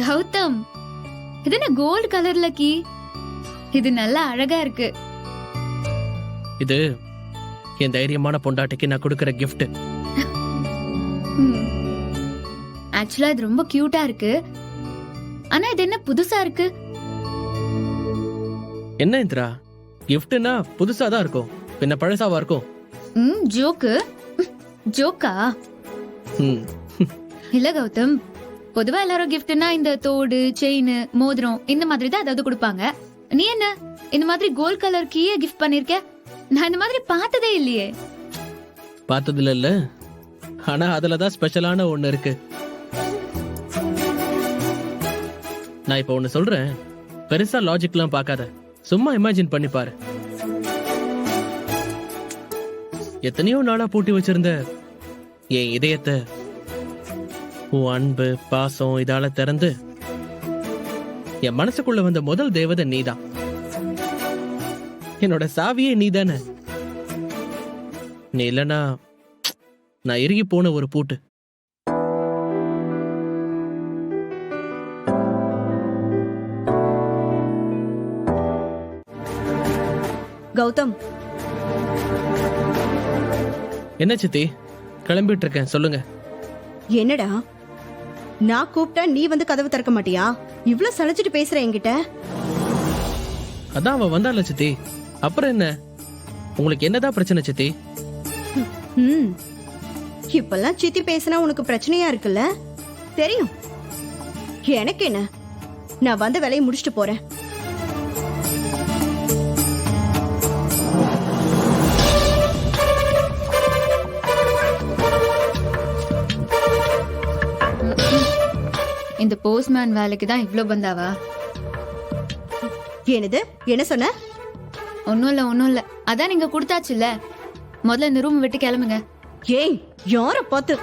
கௌதம், இது என்ன கோல்ட் கலர்ல கீ? இது நல்லா அழகா இருக்கு. இது என் தைரியமான பொண்டாட்டிக்கு நான் கொடுக்கிற gift. ஆக்சுவலா இது ரொம்ப கியூட்டா இருக்கு. ஆனா இது என்ன புதுசா இருக்கு? என்ன இந்திரா, கிஃப்ட்னா புதுசா தான் இருக்கும், பின்ன பழசாவா இருக்கும்? ஜோக்கு ஜோக்கா? இல்ல கௌதம், பொதுவா எல்லாரும் கிஃப்ட்னா இந்த தோடு, செயின், மோதிரம் இந்த மாதிரி தான் ஏதாவது கொடுப்பாங்க. நீ என்ன இந்த மாதிரி கோல்ட் கலர் கீயை கிஃப்ட் பண்ணிருக்க? நான் இந்த மாதிரி பார்த்ததே இல்லையே. பார்த்ததுல இல்ல, ஆனா அதுலதான் ஸ்பெஷலான ஒண்ணு இருக்கு. நான் இப்ப ஒண்ணு சொல்றேன், பெருசா லாஜிக்லாம் பார்க்காத, சும்மா இமேஜின் பண்ணி பாரு. எத்தனையோ நாளா பூட்டி வச்சிருந்த என் இதயத்தை உன் அன்பு பாசம் இதால திறந்து என் மனசுக்குள்ள வந்த முதல் தேவதை நீதான். என்னோட சாவியே நீதானே. நீ இல்லனா நான் இறுகி போன ஒரு பூட்டு. கௌதம், என்ன சித்தி, கிளம்பிட்டு இருக்கேன், சொல்லுங்க. என்னடா நான் கூப்பிட்டா நீ வந்து கதவு திறக்க மாட்டியா? இவ்ளோ சளைச்சிட்டு பேசுற என்கிட்ட. அதான் அவ வந்தால சித்தி, அப்புறம் என்ன? உங்களுக்கு என்னதான் பிரச்சனை சித்தி? இப்பெல்லாம் சித்தி பேசினா உனக்கு பிரச்சனையா இருக்குல்ல? தெரியும். எனக்கு என்ன, நான் வந்த வேலையை முடிச்சிட்டு போறேன். இந்த போஸ்ட்மேன் வேலைக்கு தான் இவ்ளோ பந்தாவா? என்னது, என்ன சொன்ன? ஒன்னும் இல்ல. அதான் நீங்க கொடுத்தாச்சுல்ல, முதல்ல இந்த ரூம் விட்டு கிளம்புங்க. ஏய், யார பார்த்து?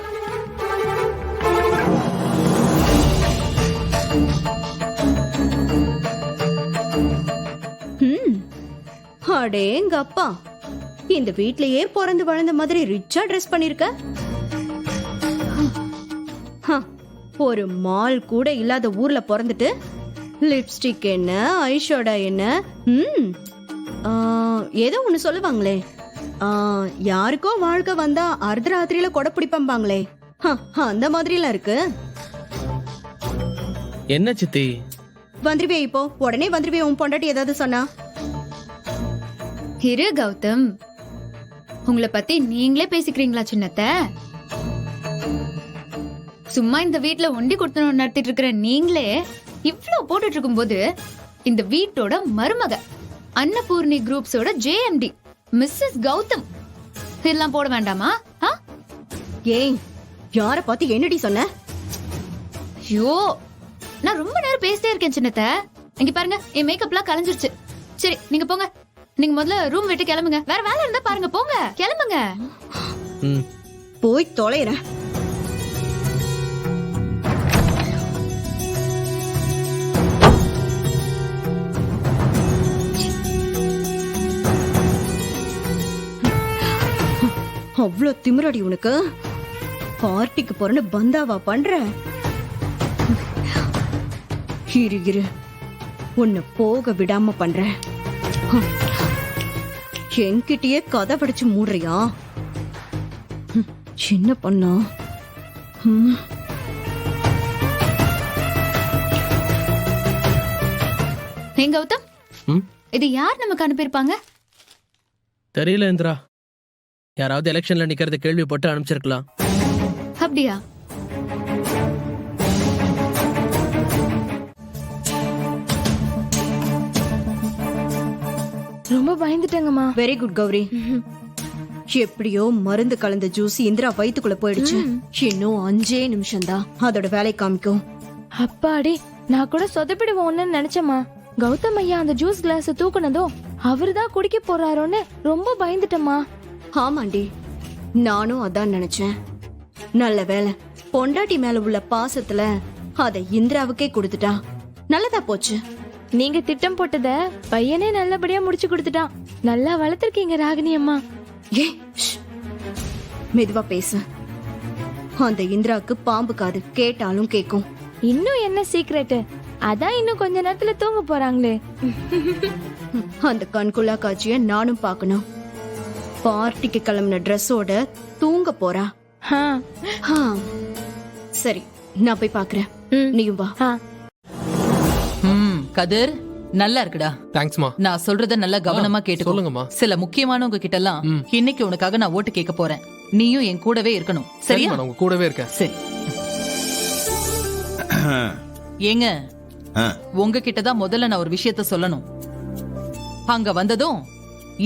அடேங்க அப்பா, இந்த வீட்லயே பிறந்து வளர்ந்த மாதிரி ரிச்சா ட்ரெஸ் பண்ணிருக்க. ஒரு மால் கூட இல்லாத ஊர்ல பிறந்துட்டு லிப்ஸ்டிக் என்ன, ஐஷேடோ என்ன, ஏதோ ஒண்ணு சொல்லுவாங்களே, யாருக்கோ வாழ்க்கை வந்தா அர்த்தராத்திரியில கொடை பிடிப்பாங்களே, அந்த மாதிரி எல்லாம் இருக்கு. என்ன சித்தி? வந்துருவே, இப்போ உடனே வந்துருவே. உன் பொண்டாட்டி ஏதாவது சொன்னா? இரு கௌதம், உங்களை பத்தி நீங்களே பேசிக்கிறீங்களா சின்னத்தை? சும்மா இந்த வீட்டுல ஒண்டி கொடுத்து நடத்திட்டு இருக்கிற நீங்களே இவ்ளோ போட்டுட்டு இருக்கும் போது, இந்த வீட்டோட மருமக அன்னபூர்ணி குரூப்ஸோட JMD மிஸ்ஸஸ் கௌதம் இதெல்லாம் போட வேண்டாமா? ஏய், யார பார்த்து என்னடி சொன்ன? ஐயோ, நான் ரொம்ப நேரம் பேசிட்டே இருக்கேன் சின்னத்தை. இங்க பாருங்க, என் மேக்கப்லாம் கலைஞ்சிருச்சு. சரி, நீங்க போங்க. நீங்க முதல்ல ரூம் விட்டு கிளம்புங்க. வேற வேலை இருந்தா பாருங்க, போங்க, கிளம்புங்க. போய் தொலைறேன். அவ்வளோ திமிரடி உனக்கு? பார்ட்டிக்கு போறன்னு பந்தாவா பண்ற? இரு, உன்னை போக விடாம பண்றேன். என்கிட்டயே கதை படிச்சு மூடுறியா? சின்ன பொண்ணா? கௌதம், இது யார் நமக்கு அனுப்பியிருப்பாங்க? தெரியல இந்திரா, யாராவது எலெக்ஷன்ல நிக்கிறத கேள்விப்பட்டு அனுப்பிச்சிருக்கலாம். அப்படியா? ரொம்ப பயந்துட்டேங்கம்மா. Very good Gowri. எப்படியோ மருந்து கலந்த ஜூஸ் இந்திரா வயித்துக்குள்ள போயிடுச்சு. இன்னும் 5 நிமிஷம் தான் அதோட வேலை காமிக்கும். அப்பாடி, நான் கூட சொதப்பிடுவோம்னு நினைச்சேம்மா. கௌதம் ஐயா அந்த ஜூஸ் கிளாஸ் தூக்குனதும் அவருதான் குடிக்க போறாரோன்னு ரொம்ப பயந்துட்டேம்மா. ஆமாண்டி, நானும் அதான் நினைச்சேன். நல்ல வேலை, பொண்டாட்டி மேல உள்ள பாசத்துல அதை இந்திராவுக்கே கொடுத்துட்டா. நல்லதா போச்சு. நீங்க திட்டம் போட்டத பையனே நல்லபடியா முடிச்சு கொடுத்துட்டான். நல்லா வளர்த்திருக்கீங்க ராகினி அம்மா. ஏ, மெதுவா பேசு. அந்த இந்திராவுக்கு பாம்பு காது, கேட்டாலும் கேக்கும். இன்னும் என்ன சீக்ரெட்? அதான் இன்னும் கொஞ்ச நேரத்துல தூங்க போறாங்களே. அந்த கண்குள்ளா காட்சிய நானும் பார்க்கணும். பார்ட்டிக்கு கிளம்பின ட்ரெஸ்ஸோட தூங்க போறா. ஆ, ஆ, சரி நான் போய் பாக்குறேன். ம். நீயும் வா. ஆ. கதிர் நல்லா இருக்குடா. தேங்க்ஸ்மா. நான் சொல்றத நல்லா கவனமா கேட்டுக்கோ. சொல்லுங்கம்மா. சில முக்கியமானவங்க கிட்ட எல்லாம் இன்னைக்கு உனக்காக நான் ஓட்டு கேட்க போறேன். நீயும் என் கூடவே இருக்கணும், சரியா? சரிம்மா, நான் உங்க கூடவே இருக்கேன். சரி. ஏங்க, ஆ, உங்ககிட்ட தான் முதல்ல நான் ஒரு விஷயத்த சொல்லணும். அங்க வந்ததும்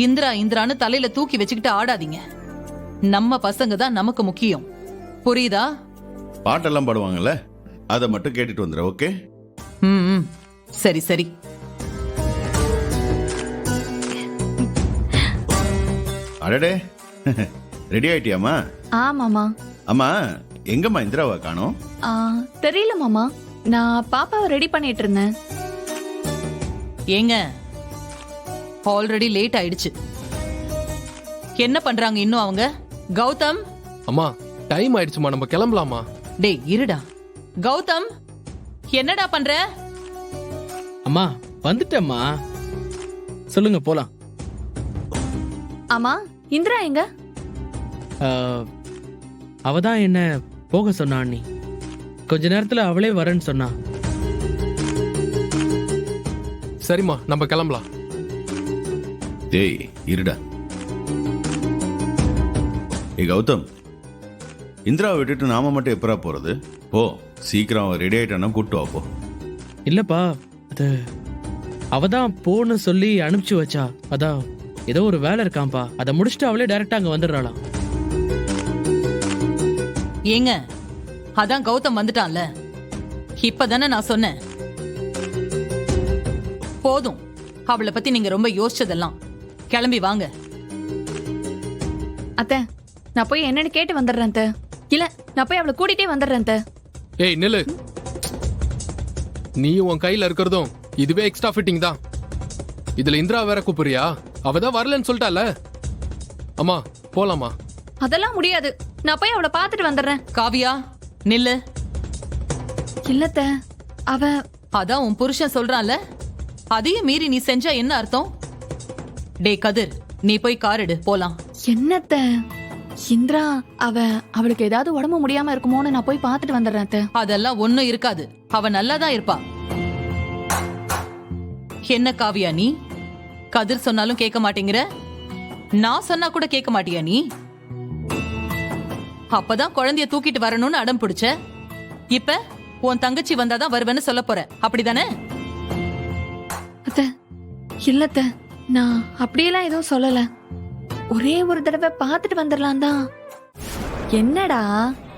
இந்திரா இந்திரான்னு தலையில தூக்கி வச்சுக்கிட்டு ஆடாதீங்க. நம்ம பசங்க தான் நமக்கு முக்கியம், புரியுதா? பாட்டெல்லாம் பாடுவாங்கல்ல, அதை மட்டும் கேட்டுட்டு வந்துடுற. ஓகே? ம், சரி சரி. அடடே, ரெடி ஆயிட்டியாமா? ஆமாமா. அம்மா, எங்கம்மா இந்திராவை காணோம்? தெரியல மாமா, நான் பாப்பாவை ரெடி பண்ணிட்டு இருந்தேன். ஏங்க, ஆல்ரெடி லேட் ஆயிடுச்சு. என்ன பண்றாங்க இன்னும் அவங்க? கௌதம், அம்மா டைம் ஆயிடுச்சுமா, நம்ம கிளம்பலாமா? டேய் இருடா. கௌதம், என்னடா பண்ற? அம்மா வந்துட்டேம்மா, சொல்லுங்க போலாம். ஆமா, இந்திரா எங்க? அவதான் என்ன போக சொன்னா அண்ணி. கொஞ்ச நேரத்துல அவளே வரேன்னு சொன்னா. சரிம்மா, நம்ம கிளம்பலாம். டேய் இருடா. கௌதம், இந்திராவை விட்டுட்டு நாம மட்டும் எப்பரா போறது? போ, சீக்கிரம் அவன் ரெடி ஆயிட்டானா கூட்டு வா போ. இல்லப்பா, அது அவதான் போன்னு சொல்லி அனுப்பிச்சு வச்சா. அதான் ஏதோ ஒரு வேலை இருக்காம்பா, அதை முடிச்சுட்டு அவளே டைரக்டா அங்க வந்துடுறாளாம். ஏங்க, அதான் கௌதம் வந்துட்டான்ல, இப்பதானே நான் சொன்னேன். போதும், அவளை பத்தி நீங்க ரொம்ப யோசிச்சதெல்லாம். கிளம்பி வாங்க. அத்தை, நான் போய் என்னன்னு கேட்டு வந்துடுறேன் அத்தை. இல்ல, நான் போய் அவளை கூட்டிட்டே வந்துடுறேன் அத்தை. ஏய் நில்லு. நீ உன் கையில இருக்கிறதும் இதுவே எக்ஸ்ட்ரா ஃபிட்டிங் தான். இதுல இந்திரா வேற கூப்பிடுறியா? அவதான் வரலன்னு சொல்லிட்டால. அம்மா போலாமா? அதெல்லாம் முடியாது, நான் போய் அவளை பார்த்துட்டு வந்துடுறேன். காவியா, நில்லு. இல்லத்த, அவ அதான் உன் புருஷன் சொல்றான்ல, அதையும் மீறி நீ செஞ்சா என்ன அர்த்தம்? டேய் கதிர், நீ போய் கார் எடு, போலாம். என்னத்த, இந்திரா அவளுக்கு ஏதாவது உடம்பு முடியாம இருக்குமோன்னு நான் போய் பார்த்துட்டு வந்துடுறேன் அத்தை. அதெல்லாம் ஒண்ணும் இருக்காது, அவ நல்லாதான் இருப்பா. என்ன காவியா நீ? கதிர் சொன்னாலும் கேட்க மாட்டேங்கிற, நான் சொன்னா கூட கேட்க மாட்டியா நீ? அப்பதான் குழந்தைய தூக்கிட்டு வரணும்னு அடம் பிடிச்ச. இப்ப உன் தங்கச்சி வந்தாதான் வருவேன்னு சொல்ல போற, அப்படிதானே? அத்தை, இல்லத்த, நான் அப்படியெல்லாம் எதுவும் சொல்லல. ஒரே ஒரு தடவை பார்த்துட்டு வந்துடலாம் தான். என்னடா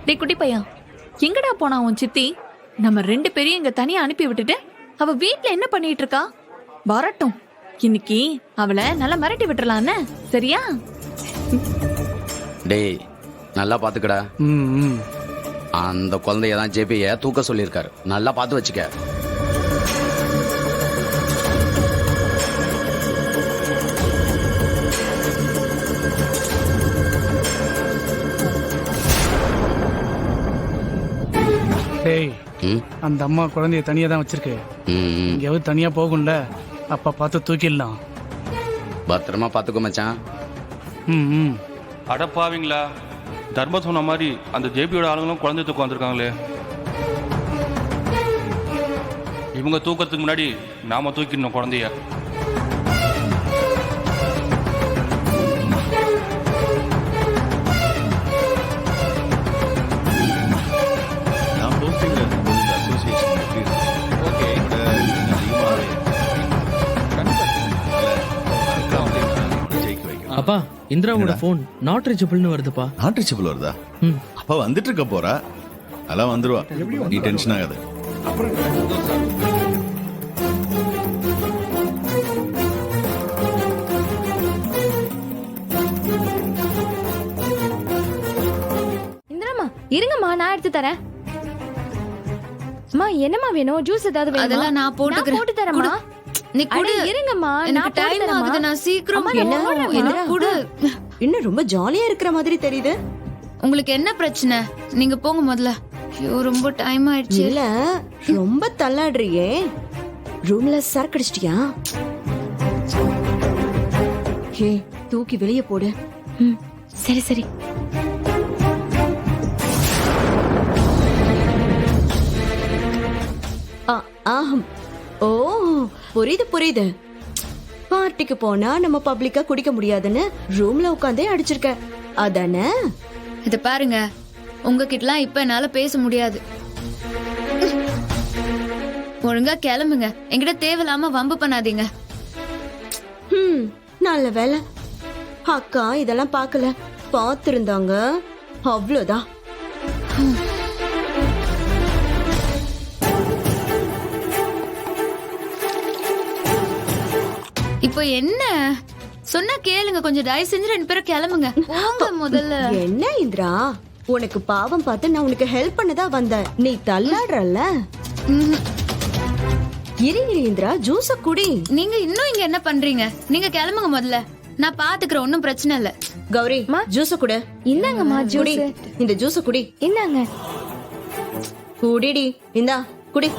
டேய் குட்டி பையன், எங்கடா போனா உன் சித்தி? நம்ம 2 பேரையும் இங்க தனியா அனுப்பி விட்டுட்டு அவ வீட்ல என்ன பண்ணிட்டு இருக்கா? வரட்டும், இன்னைக்கு அவளை நல்லா மிரட்டி விட்டுறலான்னு, சரியா? டேய் நல்லா பாத்துக்கடா. அந்த குழந்தையதான் ஜேபிய தூக்க சொல்லியிருக்காரு, நல்லா பார்த்து வச்சுக்க. டேய், அந்த அம்மா குழந்தைய தனியா தான் வச்சிருக்கு. எங்கேயாவது தனியா போகும்ல, அப்ப பார்த்து தூக்கிடலாம். பத்திரமா பாத்துக்கோ மச்சான். ம். அடப்பாவீங்களா, தர்ம சொன்ன மாதிரி அந்த ஜேபியோட ஆளுங்களும் குழந்தை தூக்கம் வந்திருக்காங்களே. இவங்க தூக்கறதுக்கு முன்னாடி நாம தூக்கிடணும் குழந்தைய. நான் போஸ்டிங்ல இருக்கும்போது இந்த அசோசியேஷன் எப்படி இருக்கு? ஓகே, ஜெயிக்க வைக்கணும். அப்பா, இந்திராவோட போன் நாட் ரீச்சபிள்னு வருதுப்பா. நாட் ரீச்சபிள் வருதா? ம். அப்ப வந்துட்டு இருக்க போறா, அதெல்லாம் வந்துருவா, நீ டென்ஷன் ஆகாத. இந்திராமா இருங்கம்மா, நான் எடுத்து தரேன். அம்மா என்னம்மா வேணும்? ஜூஸ் ஏதாவது வேணுமா? அதெல்லாம் நான் போட்டுக்கிறேன். போட்டு தரேம்மா. நீ அட, குடு. இருங்கம்மா, எனக்கு நான் போட்டு டைம் தரேம்மா. ஆகுது, நான் சீக்கிரம் அம்மா, என்ன போகணும். எனக்கு குடு. இன்னும் ரொம்ப ஜாலியா இருக்கிற மாதிரி தெரியுது. உங்களுக்கு என்ன பிரச்சனை? நீங்க போங்க முதல்ல. ஐயோ ரொம்ப டைம் ஆயிடுச்சு. இல்ல ரொம்ப தள்ளாடுறியே. ரூம்ல சரக்கடிச்சிட்டியா? ஹே, தூக்கி வெளியே போடு. ம் சரி சரி. ஆஹம். ஓ புரியுது புரியுது. பார்ட்டிக்கு போனா நம்ம பப்ளிக்கா குடிக்க முடியாதுன்னு ரூம்ல உட்காந்தே அடிச்சிருக்க அதானே? இத பாருங்க, உங்ககிட்டலாம் இப்ப என்னால பேச முடியாது. ஒழுங்கா கிளம்புங்க. என்கிட்ட தேவையில்லாம வம்பு பண்ணாதீங்க. நல்ல வேலை அக்கா இதெல்லாம் பார்க்கல. பார்த்திருந்தாங்க அவ்வளவுதான். இப்போ என்ன சொன்னா கேளுங்க, கொஞ்சம் தயவு செஞ்சு 2 பேரும் கிளம்புங்க. போங்க முதல்ல. என்ன இந்திரா, உனக்கு பாவம் பார்த்து நான் உனக்கு ஹெல்ப் பண்ணதா வந்தேன். நீ தள்ளாடுறல்ல. இரு இந்திரா, ஜூஸ குடி. நீங்க இன்னும் இங்க என்ன பண்றீங்க? நீங்க கிளம்புங்க முதல்ல. நான் பாத்துக்கிறேன், ஒன்னும் பிரச்சனை இல்ல. கௌரி, ஜூஸ குடு. இந்தாங்கம்மா குடி. ஜூஸ். இந்த ஜூஸ குடி. இந்தாங்க. குடிடி. இந்தா குடி.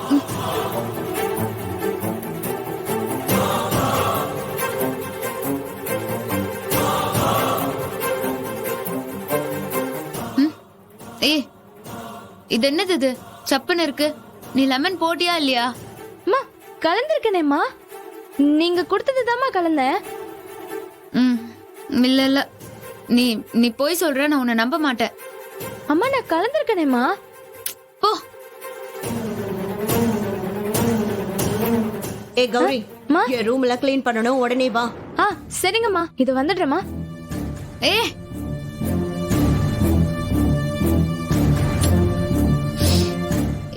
ஏய், இது என்னது இது? சப்புன்னு இருக்கு. நீ லெமன் போட்டியா இல்லையா? அம்மா கலந்துருக்கனேம்மா. நீங்க கொடுத்ததுதாம்மா கலந்தேன். இல்ல இல்ல, நீ நீ போய் சொல்ற, நான் உன்னை நம்ப மாட்டேன். அம்மா நான் கலந்துருக்கனேம்மா. போ. ஏ கௌரி, என் ரூம்ல க்ளீன் பண்ணணும், உடனே வா. சரிங்கம்மா, இது வந்துடுறேம்மா. ஏ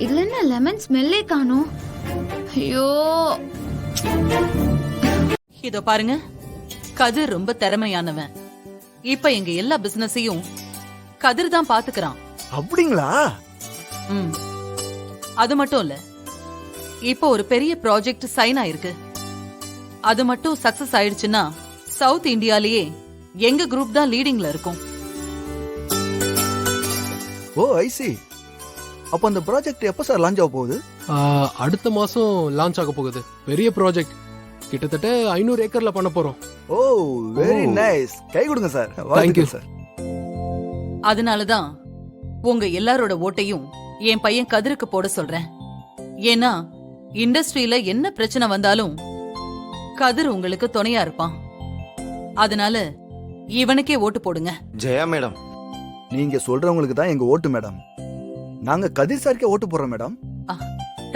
இதுல என்ன லெமன் ஸ்மெல்லே காணோம். ஐயோ. இதோ பாருங்க, கதிர் ரொம்ப திறமையானவன். இப்ப எங்க எல்லா பிசினஸையும் கதிர் தான் பாத்துக்கிறான். அப்படிங்களா? அது மட்டும் இல்ல, இப்போ ஒரு பெரிய ப்ராஜெக்ட் சைன் ஆயிருக்கு. அது மட்டும் சக்சஸ் ஆயிடுச்சுன்னா சவுத் இந்தியாலேயே எங்க குரூப் தான் லீடிங்ல இருக்கும். ஓ ஐ சி. அப்ப அந்த ப்ராஜெக்ட் எப்ப சார் லான்ச் ஆக போகுது? அடுத்த மாசம் லான்ச் ஆக போகுது. பெரிய ப்ராஜெக்ட், கிட்டத்தட்ட 500 ஏக்கர்ல பண்ண போறோம். ஓ வெரி நைஸ். கை கொடுங்க சார். Thank you sir. அதனாலதான் உங்க எல்லாரோட ஓட்டையும் என் பையன் கதிருக்கு போட சொல்றேன். ஏன்னா இண்டஸ்ட்ரியில என்ன பிரச்சனை வந்தாலும் கதிர் உங்களுக்கு துணையா இருப்பான். அதனால இவனுக்கே ஓட்டு போடுங்க. ஜெயா மேடம், நீங்க சொல்றவங்களுக்கு தான் எங்க ஓட்டு மேடம். நாங்க கதிர் சார்க்கே ஓட்டு போடுறோம் madam.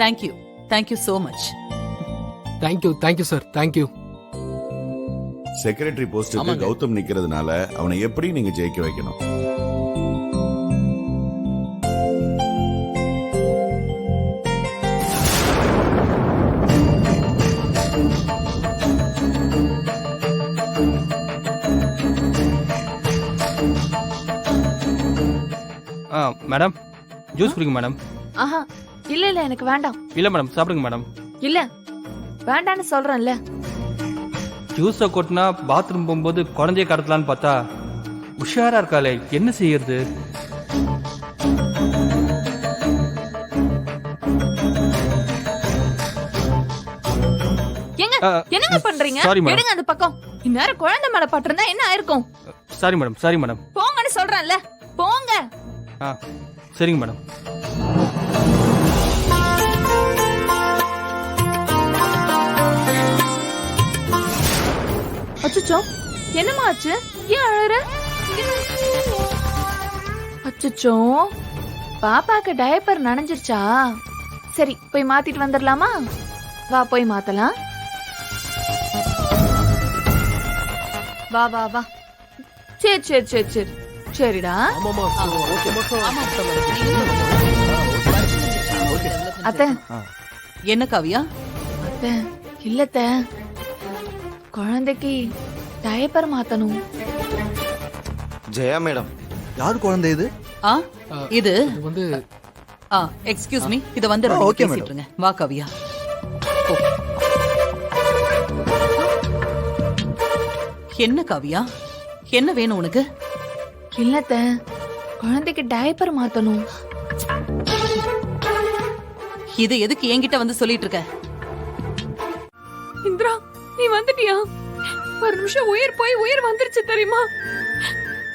Thank you, thank you so much. Thank you sir, thank you. Secretary போஸ்டுக்கு கௌதம் நிக்கிறதுனால அவனை எப்படி நீங்க ஜெயிக்க வைக்கணும்? மேடம், ஜூஸ் குடிங்க மேடம். ஆஹா இல்ல இல்ல எனக்கு வேண்டாம். இல்ல மேடம், சாப்பிடுங்க மேடம். இல்ல வேண்டான்னு சொல்றேன்ல. ஜூஸை கொட்டினா பாத்ரூம் போகும்போது குழந்தைய கடத்தலான்னு பார்த்தா உஷாரா இருக்காளே, என்ன செய்யறது? ஏங்க என்னங்க பண்றீங்க? Sorry madam. எடுங்க அந்த பக்கம். இந்நேரம் குழந்தை மேல பட்டிருந்தா என்ன ஆயிருக்கும்? Sorry madam, sorry madam. போங்கன்னு சொல்றேன்ல, போங்க. சரிங்க மேடம். அச்சச்சோ, என்னம்மா ஆச்சு? ஏன் அழற? அச்சச்சோ, பாப்பாக்கு டயப்பர் நனைஞ்சிருச்சா? சரி போய் மாத்திட்டு வந்துடலாமா? வா போய் மாத்தலாம். வா வா வா. சரி சரி சரி சரி சரிடா. அத்தை. என்ன காவியா? அத்தை இல்லத்த, குழந்தைக்கு டயப்பர் மாத்தணும். ஜெயா மேடம், யார் குழந்தை இது? இது வந்து எக்ஸ்கியூஸ் மீ, இத வந்து பேசிட்டுருங்க. வா காவியா. என்ன காவியா, என்ன வேணும் உனக்கு? இல்லத்த, குழந்தைக்கு டயப்பர் மாத்தணும். இது எதுக்கு என்கிட்ட வந்து சொல்லிட்டு இருக்க? இந்திரா நீ வந்துட்டியா? ஒரு நிமிஷம் உயிர் போய் உயிர் வந்துருச்சு தெரியுமா?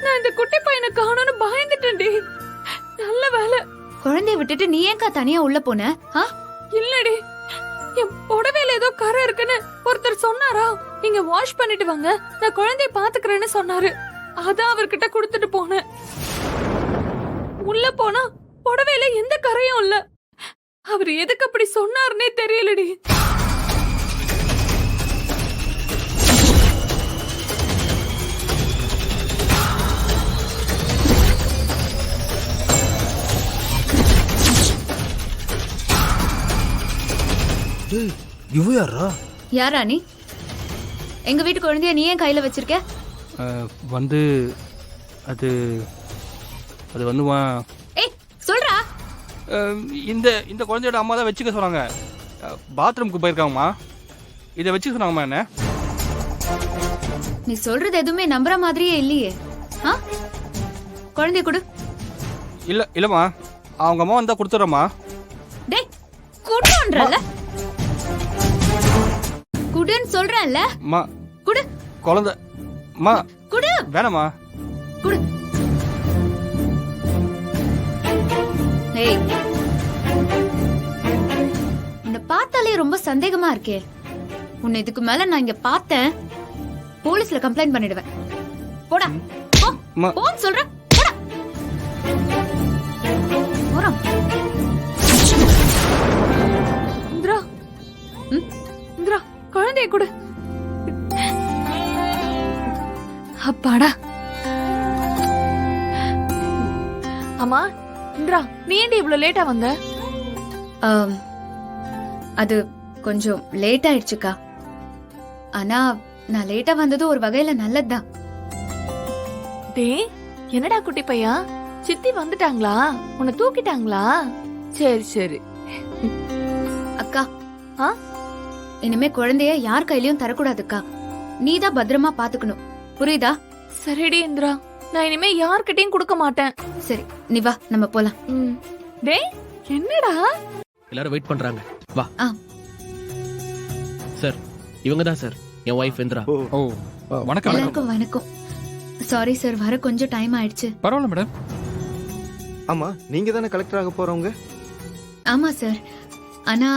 நான் இந்த குட்டி பையனை காணோன்னு பயந்துட்டேன்டி. நல்ல வேலை. குழந்தைய விட்டுட்டு நீ ஏன்க்கா தனியா உள்ள போன? இல்லடி, என் புடவையில ஏதோ கரை இருக்குன்னு ஒருத்தர் சொன்னாரா? நீங்க வாஷ் பண்ணிட்டு வாங்க, நான் குழந்தைய பாத்துக்கிறேன்னு சொன்னாரு. அதான் அவர்கிட்ட கொடுத்துட்டு போனேன். உள்ள போனா புடவையில எந்த கரையும் இல்ல. அவர் எதுக்கு அப்படி சொன்னாருன்னே தெரியலடி. இவ யாரா? யாரா நீ? எங்க வீட்டு குழந்தைய நீ ஏன் கையில வச்சிருக்க? வந்து அது அது வந்து ஏய் சொல்றா. இந்த இந்த குழந்தையோட அம்மா தான் வச்சுக்க சொன்னாங்க. பாத்ரூமுக்கு போயிருக்காங்கம்மா. இதை வச்சுக்க சொன்னாங்கம்மா என்ன. நீ சொல்றது எதுவுமே நம்புற மாதிரியே இல்லையே. குழந்தைய கொடு. இல்லம்மா, அவங்க அம்மா வந்தா கொடுத்துறோம்மா. டேய் குடுன்றல. குடுன்னு சொல்றேன்ல. அம்மா குடு. குழந்தை அம்மா குடு. வேணாம்மா. குடு. ஏய் உன்னை பார்த்தாலே ரொம்ப சந்தேகமா இருக்கே. உன்னை இதுக்கு மேல நான் இங்க பார்த்தேன், போலீஸ்ல கம்ப்ளைண்ட் பண்ணிடுவேன். போடா போ. போன்னு சொல்றேன். போடா. போறோம். இந்திரா இந்திரா குழந்தைய கொடு. அப்பாடா. அம்மா இந்திரா, நீ ஏன்டி இவ்வளவு லேட்டா வந்த? அது கொஞ்சம் லேட் ஆயிடுச்சுக்கா. ஆனா நான் லேட்டா வந்தது ஒரு வகையில நல்லதுதான். டேய் என்னடா குட்டி பையா, சித்தி வந்துட்டாங்களா? உன்னை தூக்கிட்டாங்களா? சரி சரி. அக்கா இனிமே குழந்தைய யார் கையிலயும் தரக்கூடாதுக்கா. நீதான் பத்திரமா பாத்துக்கணும், புரியுதா? சரிடி இந்திரா, நான் இனிமே யார்கிட்டயும் கொடுக்க மாட்டேன். சரி நீ வா, நம்ம போலாம். டேய் என்னடா? எல்லாரும் வெயிட் பண்றாங்க, வா. சார் இவங்க தான் சார் என் வைஃப் இந்திரா. ஓ வணக்கம். எல்லாருக்கும் வணக்கம். சாரி சார், வர கொஞ்சம் டைம் ஆயிடுச்சு. பரவாயில்ல மேடம். ஆமா, நீங்க தானே கலெக்டர் ஆக போறவங்க? ஆமா சார், ஆனா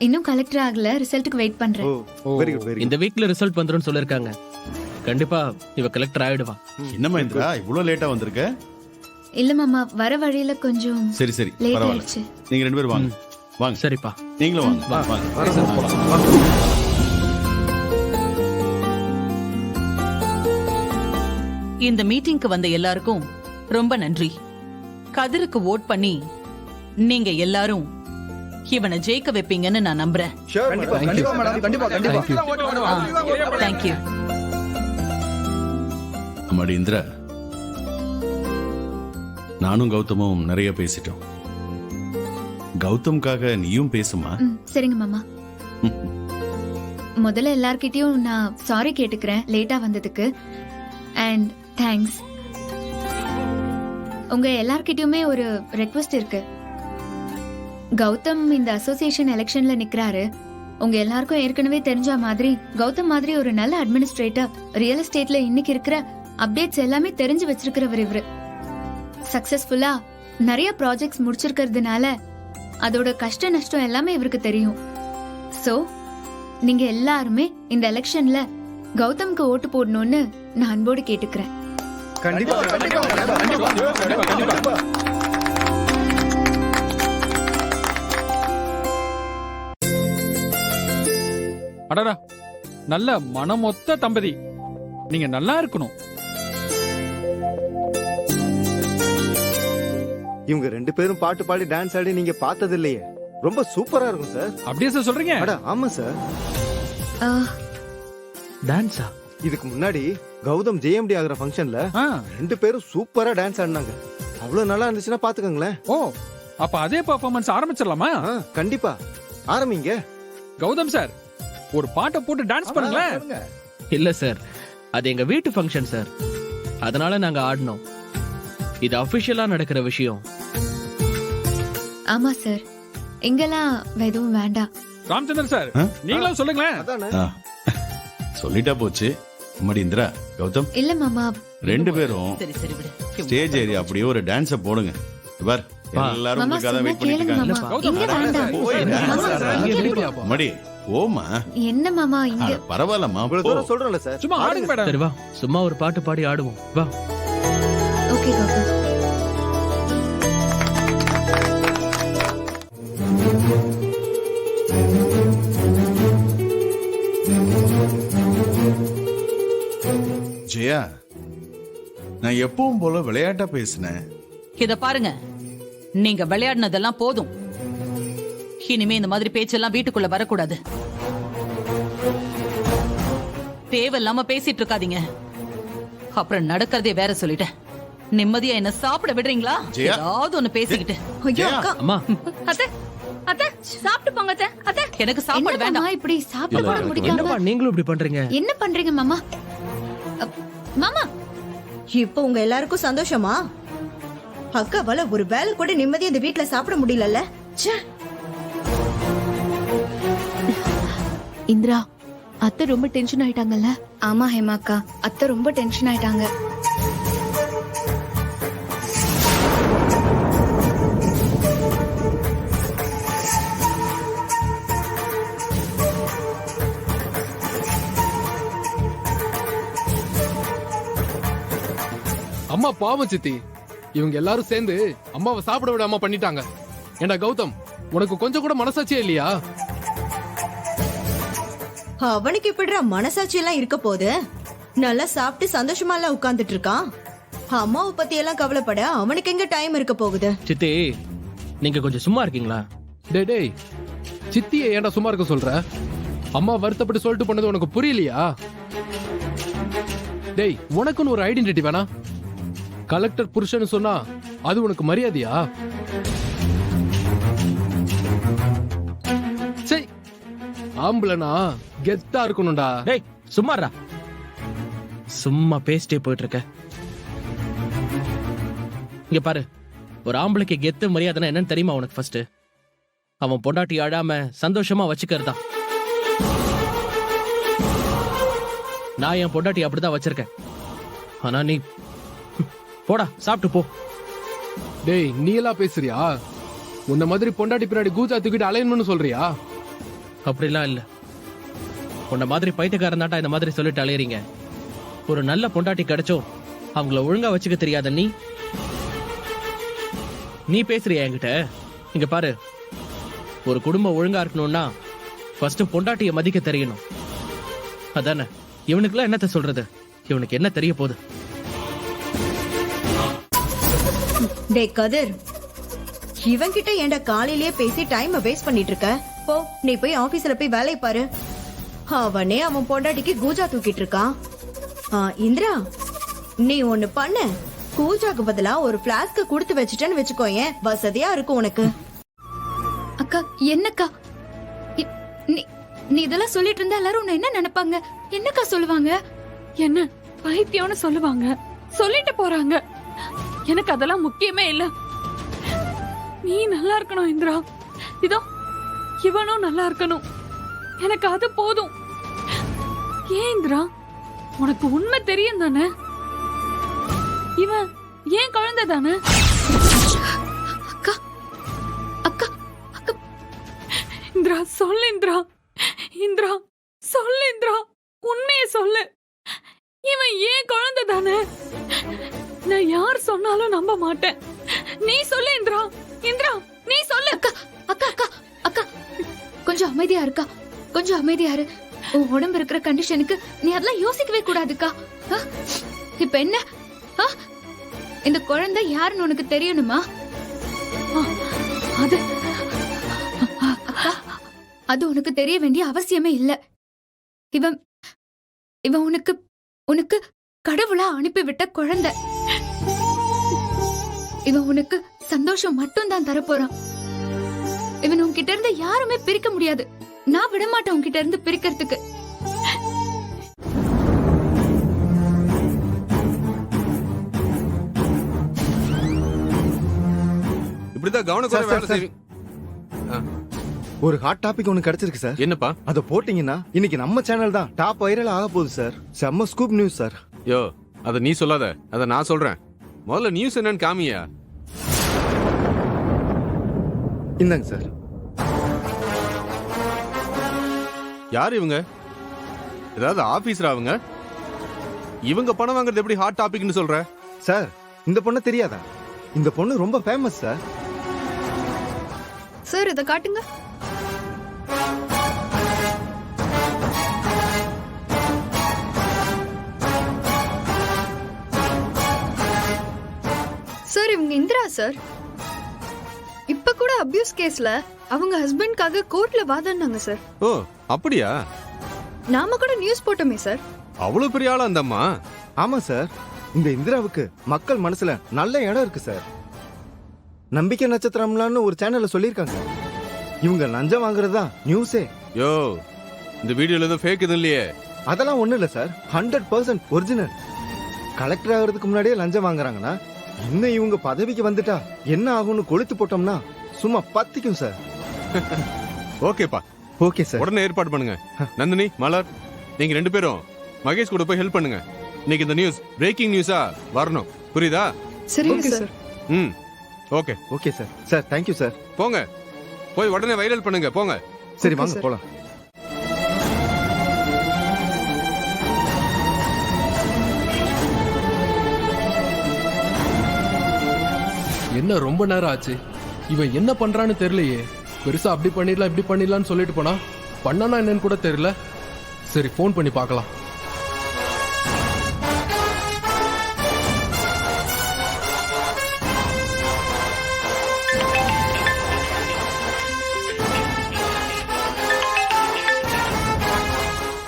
இன்னும் கலெக்டர் ஆகல, ரிசல்ட்டுக்கு வெயிட் பண்றேன். வெரி குட் வெரி இந்த வீக்ல ரிசல்ட் வந்துரும்னு சொல்லிருக்காங்க. கண்டிப்பா இவ கலெக்டர் ஆயிடுவா. என்னம்மா இந்திரா இவ்ளோ லேட்டா வந்திருக்க? இல்ல மாமா, வர வழியில கொஞ்சம் சரி சரி லேட் பரவாயில்ல. ஆயிடுச்சு. நீங்க ரெண்டு பேரும் வாங்க வாங்க. சரிப்பா, நீங்களும் வாங்க வாங்க. இந்த மீட்டிங்க்கு வந்த எல்லாருக்கும் ரொம்ப நன்றி. கதிருக்கு ஓட் பண்ணி நீங்க எல்லாரும் இவனை ஜெயிக்க வைப்பீங்கன்னு நான் நம்புறேன். தேங்க்யூ. அம்மாடி இந்திரா, நானும் கௌதமும் நிறைய பேசிட்டோம். கௌதம்காக நீயும் பேசுமா? சரிங்க மாமா. முதல்ல எல்லார்கிட்டயும் நான் சாரி கேட்டுக்கிறேன் லேட்டா வந்ததுக்கு. And thanks. உங்க எல்லார்கிட்டயுமே ஒரு ரெக்வெஸ்ட் இருக்கு. கௌதம் இந்த அசோசியேஷன் எலெக்ஷன்ல நிக்கிறாரு. உங்க எல்லாருக்கும் ஏற்கனவே தெரிஞ்ச மாதிரி கௌதம் மாதிரி ஒரு நல்ல அட்மினிஸ்ட்ரேட்டர், ரியல் எஸ்டேட்ல இன்னைக்கு இருக்கிற அப்டேட்ஸ் எல்லாமே தெரிஞ்சு வச்சிருக்கிறவர் இவரு. சக்சஸ்ஃபுல்லா நிறைய ப்ராஜெக்ட்ஸ் முடிச்சிருக்கிறதுனால அதோட கஷ்ட நஷ்டம் எல்லாமே இவருக்கு தெரியும். சோ நீங்க எல்லாருமே இந்த எலெக்ஷன்ல கௌதம்க்கு ஓட்டு போடணும்னு நான் அன்போடு கேட்டுக்கிறேன். அடடா, நல்ல மனமொத்த தம்பதி. நீங்க நல்லா இருக்கணும். இவங்க ரெண்டு பேரும் பாட்டு பாடி டான்ஸ் ஆடி நீங்க பார்த்தது இல்லையே. ரொம்ப சூப்பரா இருக்கும் சார். அப்படியே சார் சொல்றீங்க? ஆமா சார். டான்ஸா? இதுக்கு முன்னாடி கௌதம் ஜேஎம்டி ஆகிற ஃபங்க்ஷன்ல ரெண்டு பேரும் சூப்பரா டான்ஸ் ஆடினாங்க. அவ்வளவு நல்லா இருந்துச்சுன்னா பாத்துக்கோங்களேன். ஓ, அப்ப அதே பெர்ஃபார்மன்ஸ் ஆரம்பிச்சிடலாமா? கண்டிப்பா ஆரம்பிங்க. கௌதம் சார், ஒரு பாட்டை போட்டு டான்ஸ் பண்ணுங்களேன். இல்ல சார், அது எங்க வீட்டு ஃபங்க்ஷன் சார், அதனால நாங்க ஆடணும். இது அபிஷியலா நடக்கிற விஷயம். ஆமா சார், இங்கெல்லாம் எதுவும் வேண்டாம். ராமச்சந்திரன் சார் ஆ? நீங்களும் சொல்லுங்களேன். அதானே ஆ, சொல்லிட்டா போச்சு. அம்மாடி இந்திரா, கௌதம் இல்ல மாமா, ரெண்டு பேரும் சரி சரி விடு. ஸ்டேஜ் ஏரியா அப்படியே ஒரு டான்ஸ போடுங்க. பார், எல்லாரும் மாமா உங்களுக்காக சொன்னா வெயிட் பண்ணிட்டு கேளுங்க இருக்காங்க. மாமா. கௌதம், இங்க வேண்டாம். போய் dance மாமா, ஆடுறா. இங்க எப்படியாப்பா? அம்மாடி ஓமா என்ன மாமா இங்க? பரவாயில்லம்மா, இவ்வளவு போ. தூரம் சொல்றேன்ல சார். சும்மா ஆடுங்க மேடம். சரி வா, சும்மா ஒரு பாட்டு பாடி ஆடுவோம் வா. ஓகே கௌதம். ஜெயா, நான் எப்பவும் போல விளையாட்டா பேசினேன். இத பாருங்க, நீங்க விளையாடினதெல்லாம் போதும். இனிமே இந்த மாதிரி பேச்செல்லாம் வீட்டுக்குள்ள வரக்கூடாது. தேவையில்லாம பேசிட்டு இருக்காதீங்க. அப்புறம் நடக்கிறதே வேற சொல்லிட்டேன். நிம்மதியா என்ன சாப்பிட விடுறீங்களா? ஜெயா. ஏதாவது ஒண்ணு பேசிக்கிட்டு. ஐயோ அக்கா, அம்மா அத்தை அத்தை சாப்பிட்டு போங்க அத்தை. அத்தை எனக்கு என்ன சாப்பாடு மாமா வேண்டாம். இப்படி சாப்பிட கூட முடிக்காம என்னப்பா நீங்களும் இப்படி பண்றீங்க? என்ன பண்றீங்க மாமா? மாமா, இப்போ உங்க எல்லாருக்கும் சந்தோஷமா? அக்காவால ஒரு வேலை கூட நிம்மதியா இந்த வீட்ல சாப்பிட முடியலல்ல. ச்சே. இந்திரா, அத்தை ரொம்ப டென்ஷன் ஆயிட்டாங்கல்ல? ஆமா ஹேமாக்கா, அத்தை ரொம்ப டென்ஷன் ஆயிட்டாங்க. அம்மா பாவம் சித்தி, இவங்க எல்லாரும் சேர்ந்து அம்மாவை சாப்பிட விடாம பண்ணிட்டாங்க. ஏண்டா கௌதம், உனக்கு கொஞ்சம் கூட மனசாட்சியே இல்லையா? அவனுக்கு எப்படிடா மனசாட்சி எல்லாம் இருக்க போது? நல்லா சாப்பிட்டு சந்தோஷமா எல்லாம் உட்கார்ந்துட்டு இருக்கான். அம்மாவை பத்தி எல்லாம் கவலைப்பட அவனுக்கு எங்க டைம் இருக்க போகுது? சித்தி, நீங்க கொஞ்சம் சும்மா இருக்கீங்களா? டேய் டேய், சித்தியை ஏன்டா சும்மா இருக்க சொல்ற? அம்மா வருத்தப்பட்டு சொல்லிட்டு பண்ணது உனக்கு புரியலையா? டேய், உனக்குன்னு ஒரு ஐடென்டிட்டி வேணா? கலெக்டர் புருஷன் சொன்னா அது உனக்கு மரியாதையா? சை, ஆம்பளனா கெத்தா இருக்கணும்டா. டேய் சும்மாடா, சும்மா பேசிட்டே போயிட்டு இருக்க. இங்க பாரு, ஒரு ஆம்பளைக்கு கெத்து மரியாதைனா என்னன்னு தெரியுமா உனக்கு? ஃபர்ஸ்ட் அவன் பொண்டாட்டி அழாம சந்தோஷமா வச்சுக்கிறதா. நான் என் பொண்டாட்டி அப்படிதான் வச்சிருக்கேன். ஆனா நீ போடா, சாப்பிட்டு போ. டேய், நீ எல்லாம் பேசுறியா? உன்ன மாதிரி பொண்டாட்டி பின்னாடி கூச்சா தூக்கிட்டு அலையணும்னு சொல்றியா? அப்படிலாம் இல்ல. உன்ன மாதிரி பைத்தியக்காரன் தாண்டா இந்த மாதிரி சொல்லிட்டு அலையறீங்க. ஒரு நல்ல பொண்டாட்டி கிடைச்சோ அவங்கள ஒழுங்கா வச்சுக்க தெரியாத நீ பேசுறியா என்கிட்ட? இங்க பாரு, ஒரு குடும்பம் ஒழுங்கா இருக்கணும்னா ஃபர்ஸ்ட் பொண்டாட்டிய மதிக்க தெரியணும். அதானே? இவனுக்குலாம் என்னத்த சொல்றது? இவனுக்கு என்ன தெரிய போகுது? டே கதிர், இவன் கிட்ட ஏன்டா காலையிலேயே பேசி டைம் வேஸ்ட் பண்ணிட்டு இருக்க? போ, நீ போய் ஆபீஸ்ல போய் வேலையை பாரு. அவனே அவன் பொண்டாட்டிக்கு கூஜா தூக்கிட்டு இருக்கான். இந்திரா, நீ ஒண்ணு பண்ணு. கூஜாக்கு பதிலா ஒரு பிளாஸ்க கொடுத்து வச்சுட்டேன்னு வச்சுக்கோயேன், வசதியா இருக்கும் உனக்கு. அக்கா, என்னக்கா நீ இதெல்லாம் சொல்லிட்டு இருந்தா எல்லாரும் உன்னை என்ன நினைப்பாங்க? என்னக்கா சொல்லுவாங்க? என்ன பைத்தியம்னு சொல்லுவாங்க, சொல்லிட்டு போறாங்க. எனக்கு அதெல்லாம் முக்கியமே இல்ல. நீ நல்லா இருக்கணும் இந்திரா. இதோ இவனும் நல்லா இருக்கணும். எனக்கு அது போதும். ஏன் இந்திரா, உனக்கு உண்மை தெரியும் தானே? இவன் ஏன் குழந்தை தானே? அக்கா, அக்கா, அக்கா, இந்திரா சொல்லு இந்திரா. இந்திரா சொல்லு இந்திரா, உண்மையை சொல்லு. இவன் ஏன் குழந்தை தானே? நான் யார் சொன்னாலும் நம்ப மாட்டேன். நீ சொல்லு இந்திரா. இந்திரா நீ சொல்லு. அக்கா, அக்கா, அக்கா, அக்கா, கொஞ்சம் அமைதியா இருக்கா, கொஞ்சம் அமைதியா இரு. உன் உடம்பு இருக்கிற கண்டிஷனுக்கு நீ அதெல்லாம் யோசிக்கவே கூடாதுக்கா. இப்ப என்ன? இந்த குழந்தை யாருன்னு உனக்கு தெரியணுமா? அது அக்கா, அது உனக்கு தெரிய வேண்டிய அவசியமே இல்ல. இவன் இவன் உனக்கு உனக்கு கடவுளா அனுப்பிவிட்ட குழந்தை. இவன் உனக்கு சந்தோஷம் மட்டும் தான் தரப்போறான். இவன் உன்கிட்ட இருந்து யாருமே பிரிக்க முடியாது. நான் விட மாட்டேன் உன்கிட்ட இருந்து பிரிக்கிறதுக்கு. இப்படிதான் கவனக்குறை சார், வேலை சார், செய்வீங்க. ஒரு ஹாட் டாபிக் ஒன்னு கிடைச்சிருக்கு சார். என்னப்பா? அத போட்டீங்கன்னா இன்னைக்கு நம்ம சேனல் தான் டாப் வைரல் ஆக போகுது சார். செம்ம ஸ்கூப் நியூஸ் சார். யோ அத நீ சொல்லாத, அத நான் சொல்றேன். முதல்ல நியூஸ் என்னன்னு காமியா. இந்தாங்க சார். யார் இவங்க? ஏதாவது ஆபீசரா அவங்க? இவங்க பணம் வாங்குறது எப்படி ஹாட் டாபிக்னு சொல்ற? சார் இந்த பொண்ணு தெரியாதா? இந்த பொண்ணு ரொம்ப ஃபேமஸ் சார். சார் இத காட்டுங்க. சார் இவங்க இந்திரா சார். இப்ப கூட அபியூஸ் கேஸ்ல அவங்க ஹஸ்பண்ட்காக கோர்ட்ல வாதாடினாங்க சார். ஓ அப்படியா? நாம கூட நியூஸ் போட்டோமே சார். அவ்வளவு பெரிய ஆளா அந்த அம்மா? ஆமா சார். இந்த இந்திராவுக்கு மக்கள் மனசுல நல்ல இடம் இருக்கு சார். நம்பிக்கை நட்சத்திரம்லான்னு ஒரு சேனல்ல சொல்லியிருக்காங்க. இவங்க லஞ்சம் வாங்குறதா நியூஸே. யோ இந்த வீடியோல ஏதோ ஃபேக் எதுவும் இல்லையே? அதெல்லாம் ஒண்ணு இல்ல சார். 100% ஒரிஜினல். கலெக்டர் ஆகிறதுக்கு முன்னாடியே லஞ்சம் வாங்குறாங்கன்னா இன்னும் இவங்க பதவிக்கு வந்துட்டா என்ன ஆகும்னு கொளுத்து போட்டோம்னா சும்மா பத்திக்கும் சார். ஓகேப்பா. Okay sir. உடனே ஏற்பாடு பண்ணுங்க. நந்தினி, மலர், நீங்க 2 பேரும் மகேஷ் கூட போய் ஹெல்ப் பண்ணுங்க. இன்னைக்கு இந்த நியூஸ் பிரேக்கிங் நியூஸா வரணும். புரியுதா? சரிங்க சார். ம் okay. Okay sir. Sir thank you sir. போங்க போய் உடனே வைரல் பண்ணுங்க. போங்க. சரி வாங்க போலாம். என்ன ரொம்ப நேரம் ஆச்சு? இவன் என்ன பண்றான்னு தெரியலையே. பெருசா அப்படி பண்ணிடலாம் இப்படி பண்ணிடலாம்னு சொல்லிட்டு போனா பண்ணனா என்னன்னு கூட தெரியல. சரி ஃபோன் பண்ணி பார்க்கலாம்.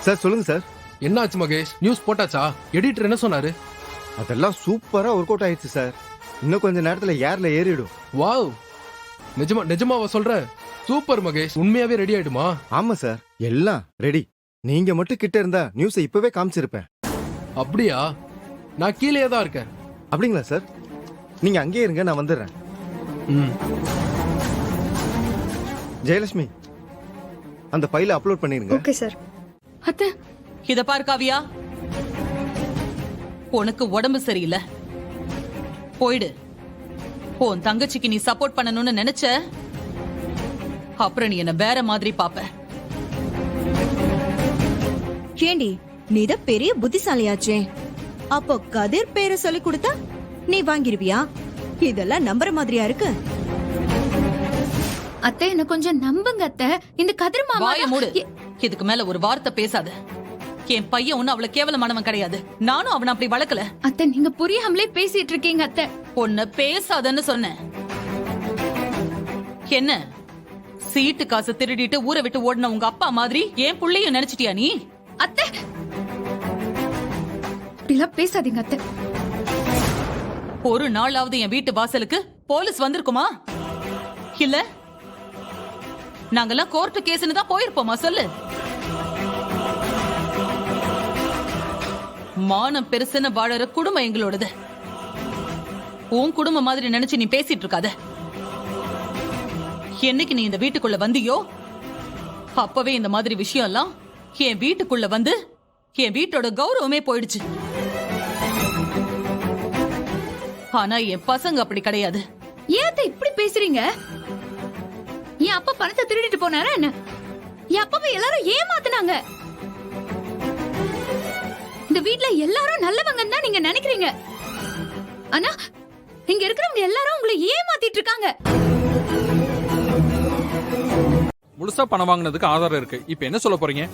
சார் சொல்லுங்க சார். என்னாச்சு மகேஷ்? நியூஸ் போட்டாச்சா? எடிட்டர் என்ன சொன்னாரு? அதெல்லாம் சூப்பரா ஒர்க் அவுட் ஆயிடுச்சு சார். இன்னும் கொஞ்ச நேரத்துல ஏர்ல ஏறிடும். வாவ், நிஜமாவா சொல்ற? சூப்பர் மகேஷ். உண்மையாவே ரெடி ஆயிடுமா? ஆமா சார் எல்லாம் ரெடி. நீங்க மட்டும் கிட்ட இருந்தா நியூஸை இப்பவே காமிச்சிருப்பேன். அப்படியா? நான் கீழே தான் இருக்கேன். அப்படிங்களா சார்? நீங்க அங்கேயே இருங்க, நான் வந்துடுறேன். ஜெயலட்சுமி அந்த ஃபைலை அப்லோட் பண்ணிருங்க. Okay sir. அத்தை இத பாரு காவியா, உனக்கு உடம்பு சரியில்லை, போயிடு. உன் தங்கச்சிக்கு நீ சப்போர்ட் பண்ணணும்னு நினைச்ச, அப்புறம் நீ என்ன வேற மாதிரி பாப்ப. ஏண்டி நீதான் பெரிய புத்திசாலியாச்சே. அப்போ கதிர் பேரை சொல்லி கொடுத்தா நீ வாங்கிருவியா? இதெல்லாம் நம்புற மாதிரியா இருக்கு? அத்தை என்ன கொஞ்சம் நம்புங்க அத்தை. இந்த கதிர் மாமா வாய மூடு. இதுக்கு மேல ஒரு வார்த்தை பேசாத. என் பையன் ஒண்ணு அவ்வளவு கேவலமானவன் கிடையாது. நானும் அவனை அப்படி வளர்க்கல. அத்தை நீங்க புரியாமலே பேசிட்டு இருக்கீங்க அத்தை. பொண்ணு பேசாதன்னு சொன்னேன். என்ன சீட்டு காசு திருடிட்டு ஊரை விட்டு ஓடின உங்க அப்பா மாதிரி என் புள்ளையும் நினைச்சிட்டியா நீ? அத்தை அப்படிலாம் பேசாதீங்க அத்தை. ஒரு நாளாவது என் வீட்டு வாசலுக்கு போலீஸ் வந்திருக்குமா? இல்ல நாங்கெல்லாம் கோர்ட்டு கேஸ்னு தான் போயிருப்போமா? சொல்லு. மானம் பெருசுன்னு வாழற குடும்பம் எங்களோடது. உன் குடும்பம் மாதிரி நினைச்சு நீ பேசிட்டு இருக்காத. என்னைக்கு நீ இந்த வீட்டுக்குள்ள வந்தியோ அப்பவே இந்த மாதிரி விஷயம் எல்லாம் என் வீட்டுக்குள்ள வந்து என் வீட்டோட கௌரவமே போயிடுச்சு. ஆனா என் பசங்க அப்படி கிடையாது. ஏன் இப்படி பேசுறீங்க? என் அப்பா பணத்தை திருடிட்டு போனாரா என்ன? என் அப்பாவை எல்லாரும் ஏமாத்துனாங்க. இந்த வீட்ல எல்லாரும் நல்லவங்கன்னு தான் நீங்க நினைக்கிறீங்க. ஆனா இங்க இருக்கிறவங்க எல்லாரும் உங்களை ஏமாத்திட்டு இருக்காங்க. முழுசா பணம் வாங்கினதுக்கு ஆதாரம் இருக்கு. இப்ப என்ன சொல்ல போறீங்க?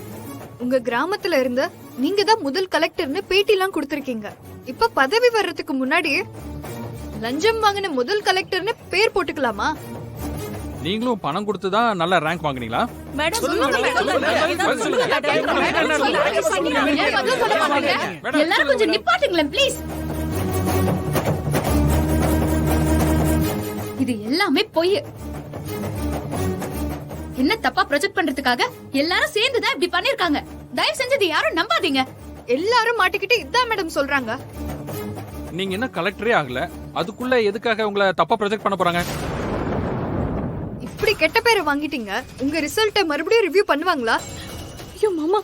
உங்க கிராமத்துல இருந்து நீங்க தான் முதல் கலெக்டர்னு பேட்டி எல்லாம் கொடுத்திருக்கீங்க. இப்ப பதவி வர்றதுக்கு முன்னாடி லஞ்சம் வாங்கின முதல் கலெக்டர்னு பேர் போட்டுக்கலாமா? நீங்களும் பணம் கொடுத்து தான் நல்ல ரேங்க் வாங்குனீங்களா? எல்லாரும் கொஞ்சம் நிப்பாட்டுங்களேன் ப்ளீஸ். இது எல்லாமே பொய். என்ன தப்பா ப்ரொஜெக்ட் பண்றதுக்காக எல்லாரும் சேர்ந்து தான் இப்படி பண்ணிருக்காங்க. தயவு செஞ்சு யாரும் நம்பாதீங்க. எல்லாரும் மாட்டிக்கிட்டு இதான் மேடம் சொல்றாங்க. நீங்க என்ன கலெக்டரே ஆகல, அதுக்குள்ள எதுக்காக உங்களை தப்பா ப்ரொஜெக்ட் பண்ண போறாங்க? கெட்ட பேரை வாங்கிட்டீங்க. உங்க ரிசல்ட்டை மறுபடியும் ரிவ்யூ பண்ணுவாங்களா? ஐயோ மாமா,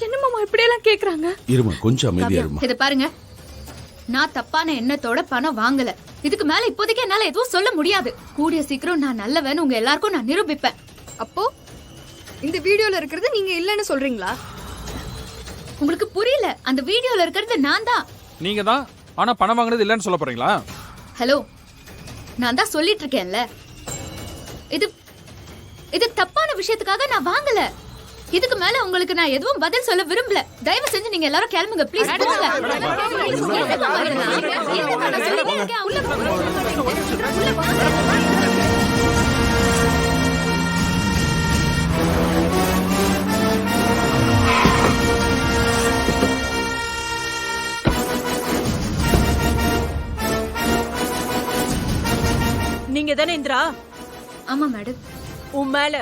என்ன மாமா இப்படியெல்லாம் கேக்குறாங்க? இருமா, கொஞ்சம் அமைதியா இருமா. இத பாருங்க, நான் தப்பான எண்ணத்தோட பணம் வாங்கல. இதுக்கு மேல இப்போதைக்கு என்னால எதுவும் சொல்ல முடியாது. கூடிய சீக்கிரம் நான் நல்லவன் உங்க எல்லாருக்கும் நான் நிரூபிப்பேன். அப்போ இந்த வீடியோல இருக்கிறது நீங்க இல்லன்னு சொல்றீங்களா? உங்களுக்கு புரியல? அந்த வீடியோல இருக்கிறது நான் தான். நீங்க தான், ஆனா பணம் வாங்குனது இல்லைன்னு சொல்ல போறீங்களா? ஹலோ, நான் தான் சொல்லிட்டு இருக்கேன்ல, இது இது தப்பான விஷயத்துக்காக நான் வாங்கல. இதுக்கு மேல உங்களுக்கு நான் எதுவும் பதில் சொல்ல விரும்பல. தயவு செஞ்சு நீங்க எல்லாரும் கிளம்புங்க ப்ளீஸ். நீங்க தானே இந்திரா? ஆமா மேடம். உன் மேல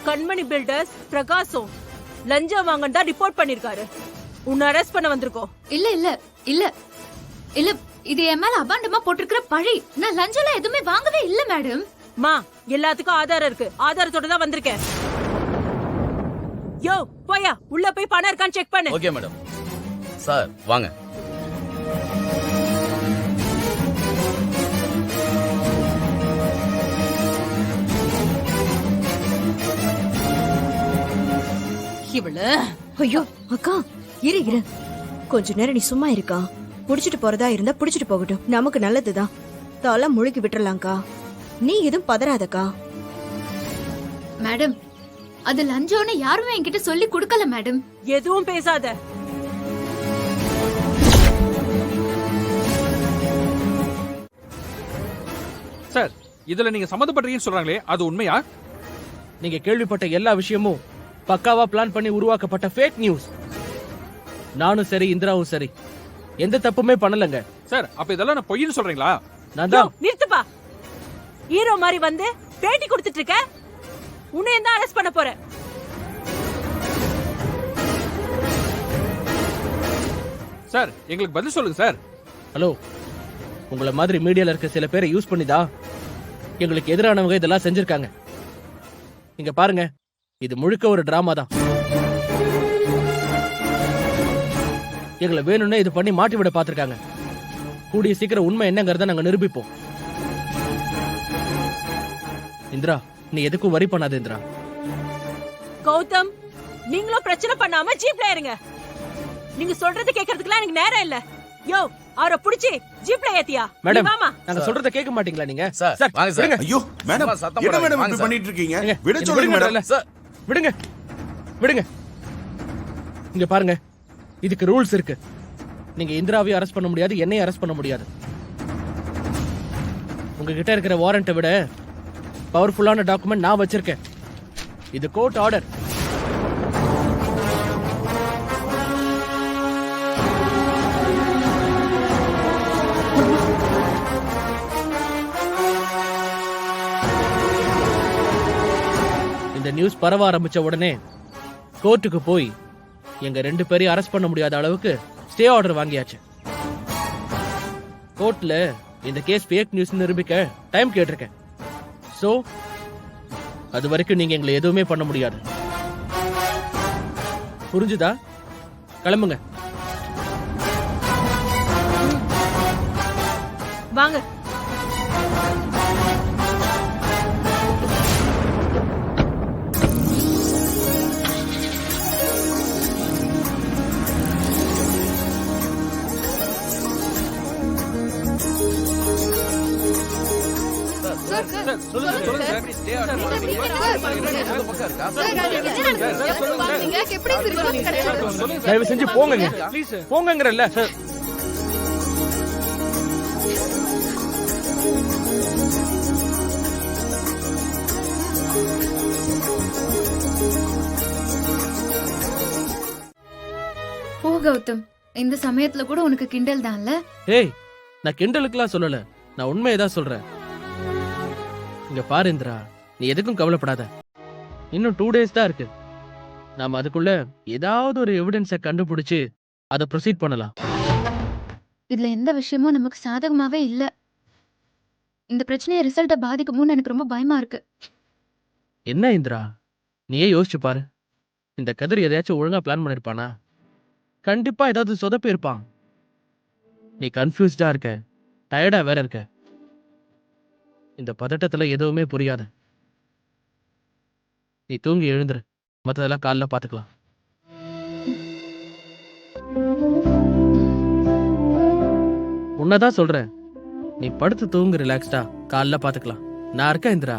கண்மணி பில்டர்ஸ் பிரகாசம் லஞ்சம் வாங்கன்னு தான் ரிப்போர்ட் பண்ணிருக்காரு. உன்னை அரெஸ்ட் பண்ண வந்திருக்கோம். இல்ல இல்ல இல்ல இல்ல, இது என் மேல அபாண்டமா போட்டிருக்கிற பழி. நான் லஞ்சம் எதுவுமே வாங்கவே இல்ல மேடம். மா, எல்லாத்துக்கும் ஆதாரம் இருக்கு. ஆதாரத்தோட தான் வந்திருக்கேன். யோ போயா, உள்ள போய் பணம் இருக்கான்னு செக் பண்ணு. Okay madam. சார் வாங்க. இவள ஐயோ அக்கா, இரு கொஞ்ச நேரம் நீ சும்மா இருக்கா. புடிச்சிட்டு போறதா இருந்தா புடிச்சிட்டு போகட்டும், நமக்கு நல்லதுதான். தலை முழுக்கி விட்டுறலாம்க்கா. நீ எதுவும் பதறாதக்கா. மேடம், அது லஞ்சம்னு யாருமே என்கிட்ட சொல்லி கொடுக்கல மேடம். எதுவும் பேசாத. சார், இதுல நீங்க சம்மந்தப்படுறீங்கன்னு சொல்றாங்களே, அது உண்மையா? நீங்க கேள்விப்பட்ட எல்லா விஷயமும் பக்காவா பிளான் பண்ணி உருவாக்கப்பட்ட ஃபேக் நியூஸ். நானும் சரி, இந்திராவும் சரி, எந்த தப்புமே பண்ணலங்க. சார், அப்ப இதெல்லாம் நான் பொய்ன்னு சொல்றீங்களா? நான் தான். நிறுத்துப்பா. ஹீரோ மாதிரி வந்து பேட்டி கொடுத்துட்டு இருக்க. உன்னை தான் அரெஸ்ட் பண்ண போறேன். சார், எங்களுக்கு பதில் சொல்லுங்க சார். ஹலோ, உங்களை மாதிரி மீடியால இருக்க சில பேரை யூஸ் பண்ணிதான் எங்களுக்கு எதிரானவங்க இதெல்லாம் செஞ்சிருக்காங்க. இங்க பாருங்க, இது முழுக்க ஒரு டிராமா தான். எங்களை வேணும்னே இது பண்ணி மாட்டி விட பாத்திருக்காங்க. கூடிய சீக்கிரம் உண்மை என்னங்கறத நாங்க நிரூபிப்போம். இந்திரா, நீ எதுக்கும் வரி பண்ணாத இந்திரா. கௌதம், நீங்களும் பிரச்சனை பண்ணாம ஜீப்ல ஏறுங்க. நீங்க சொல்றது கேக்குறதுக்குலாம் எனக்கு நேரம் இல்ல. யோ, அவரை புடிச்சு ஜீப்ல ஏத்தியா? மேடம், வாமா. நாங்க சொல்றத கேட்க மாட்டீங்களா நீங்க? சார் வாங்க சார். ஐயோ மேடம், என்ன மேடம் இப்படி பண்ணிட்டு இருக்கீங்க? விட சொல்லுங்க மேடம். சார் விடுங்க, விடுங்க. இங்க பாருங்க, இதுக்கு ரூல்ஸ் இருக்கு. நீங்க இந்திராவையும் அரெஸ்ட் பண்ண முடியாது, என்னையும் அரெஸ்ட் பண்ண முடியாது. உங்ககிட்ட இருக்கிற வாரண்ட்டை விட பவர்ஃபுல்லான டாக்குமெண்ட் நான் வச்சிருக்கேன். இது கோர்ட் ஆர்டர். இந்த நியூஸ் பரவ ஆரம்பிச்ச உடனே கோர்ட்டுக்கு போய் எங்க 2 பேரையும் அரெஸ்ட் பண்ண முடியாத அளவுக்கு ஸ்டே ஆர்டர் வாங்கியாச்சு. கோர்ட்ல இந்த கேஸ் ஃபேக் நியூஸ் நிரூபிக்க டைம் கேட்டிருக்கேன். சோ அது வரைக்கும் நீங்க எங்களை எதுவுமே பண்ண முடியாது. புரிஞ்சுதா? கிளம்புங்க. வாங்க. தயவு செஞ்சு போங்க, போங்கங்கறல்ல. ஓ கௌதம், இந்த சமயத்துல கூட உனக்கு கிண்டல் தான்ல? ஏய், நான் கிண்டலுக்குலாம் சொல்லல, நான் உண்மையதான் சொல்றேன். இங்க பாரு இந்திரா, நீ எதுக்கும் கவலைப்படாத. இன்னும் 2 days தான் இருக்கு. நாம அதுக்குள்ள ஏதாவது ஒரு எவிடன்ஸை கண்டுபிடிச்சு அதை ப்ரொசீட் பண்ணலாம். இதுல எந்த விஷயமும் நமக்கு சாதகமாவே இல்ல. இந்த பிரச்சனையை ரிசல்ட்டை பாதிக்குமோன்னு எனக்கு ரொம்ப பயமா இருக்கு. என்ன இந்திரா, நீயே யோசிச்சு பாரு. இந்த கதிர் எதையாச்சும் ஒழுங்கா பிளான் பண்ணிருப்பானா? கண்டிப்பா ஏதாவது சொதப்பி இருப்பான். நீ கன்ஃபியூஸ்டா இருக்க, டயர்டா வேற இருக்க. இந்த பதட்டத்துல எதுவுமே புரியாது. நீ தூங்கி எழுந்துரு, மத்ததெல்லாம் காலைல பாத்துக்கலாம். உன்னதான் சொல்றேன், நீ படுத்து தூங்கு, ரிலாக்ஸ்டா, காலைல பாத்துக்கலாம். நான் இருக்கேன் இந்திரா.